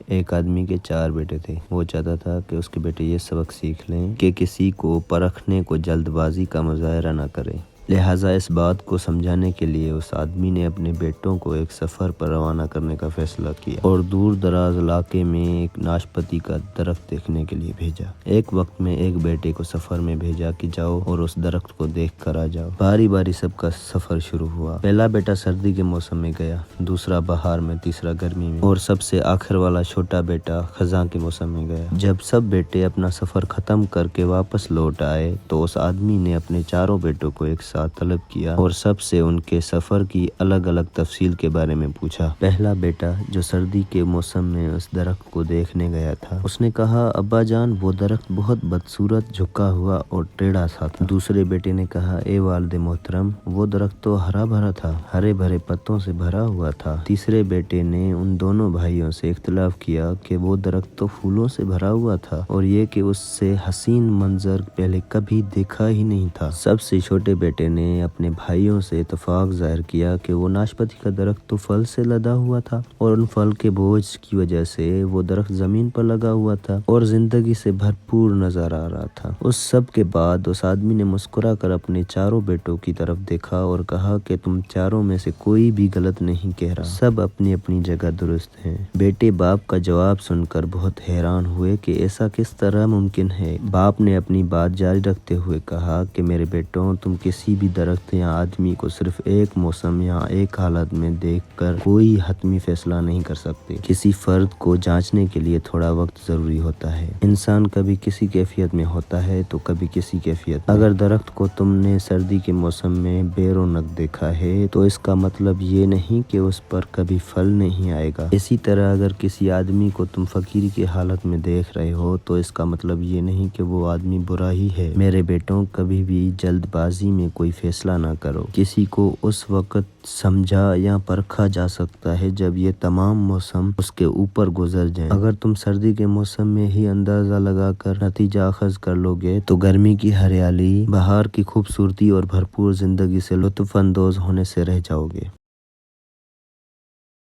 ایک آدمی کے 4 بیٹے تھے۔ وہ چاہتا تھا کہ اس کے بیٹے یہ سبق سیکھ لیں کہ کسی کو پرکھنے کو جلد بازی کا مظاہرہ نہ کرے۔ لہٰذا اس بات کو سمجھانے کے لیے اس آدمی نے اپنے بیٹوں کو ایک سفر پر روانہ کرنے کا فیصلہ کیا اور دور دراز علاقے میں ایک ناشپاتی کا درخت دیکھنے کے لیے بھیجا۔ ایک وقت میں ایک بیٹے کو سفر میں بھیجا کہ جاؤ اور اس درخت کو دیکھ کر آ جاؤ۔ باری باری سب کا سفر شروع ہوا۔ پہلا بیٹا سردی کے موسم میں گیا، دوسرا بہار میں، تیسرا گرمی میں اور سب سے آخر والا چھوٹا بیٹا خزاں کے موسم میں گیا۔ جب سب بیٹے اپنا سفر ختم کر کے واپس لوٹ آئے تو اس آدمی نے اپنے چاروں بیٹوں کو ایک ساتھ طلب کیا اور سب سے ان کے سفر کی الگ الگ تفصیل کے بارے میں پوچھا۔ پہلا بیٹا جو سردی کے موسم میں اس درخت کو دیکھنے گیا تھا، اس نے کہا، ابا جان وہ درخت بہت بدصورت، جھکا ہوا اور ٹیڑھا سا تھا۔ دوسرے بیٹے نے کہا، اے والد محترم وہ درخت تو ہرا بھرا تھا، ہرے بھرے پتوں سے بھرا ہوا تھا۔ تیسرے بیٹے نے ان دونوں بھائیوں سے اختلاف کیا کہ وہ درخت تو پھولوں سے بھرا ہوا تھا اور یہ کہ اس سے حسین منظر پہلے کبھی دیکھا ہی نہیں تھا۔ سب سے چھوٹے بیٹے نے اپنے بھائیوں سے اتفاق ظاہر کیا کہ وہ ناشپاتی کا درخت تو پھل سے لدا ہوا تھا اور ان پھل کے بوجھ کی وجہ سے وہ درخت زمین پر لگا ہوا تھا اور زندگی سے بھرپور نظر آ رہا تھا۔ اس سب کے بعد اس آدمی نے مسکرا کر اپنے چاروں بیٹوں کی طرف دیکھا اور کہا کہ تم چاروں میں سے کوئی بھی غلط نہیں کہہ رہا، سب اپنی اپنی جگہ درست ہیں۔ بیٹے باپ کا جواب سن کر بہت حیران ہوئے کہ ایسا کس طرح ممکن ہے۔ باپ نے اپنی بات جاری رکھتے ہوئے کہا کہ میرے بیٹوں، تم کسی بھی درخت یا آدمی کو صرف ایک موسم یا ایک حالت میں دیکھ کر کوئی حتمی فیصلہ نہیں کر سکتے۔ کسی فرد کو جانچنے کے لیے تھوڑا وقت ضروری ہوتا ہے۔ انسان کبھی کسی کیفیت میں ہوتا ہے تو کبھی کسی کیفیت میں۔ اگر درخت کو تم نے سردی کے موسم میں بے رونق دیکھا ہے تو اس کا مطلب یہ نہیں کہ اس پر کبھی پھل نہیں آئے گا۔ اسی طرح اگر کسی آدمی کو تم فقیری کی حالت میں دیکھ رہے ہو تو اس کا مطلب یہ نہیں کہ وہ آدمی برا ہی ہے۔ میرے بیٹوں، کبھی بھی جلد بازی میں کوئی فیصلہ نہ کرو۔ کسی کو اس وقت سمجھا یا پرکھا جا سکتا ہے جب یہ تمام موسم اس کے اوپر گزر جائیں۔ اگر تم سردی کے موسم میں ہی اندازہ لگا کر نتیجہ اخذ کر لو گے تو گرمی کی ہریالی، بہار کی خوبصورتی اور بھرپور زندگی سے لطف اندوز ہونے سے رہ جاؤ گے۔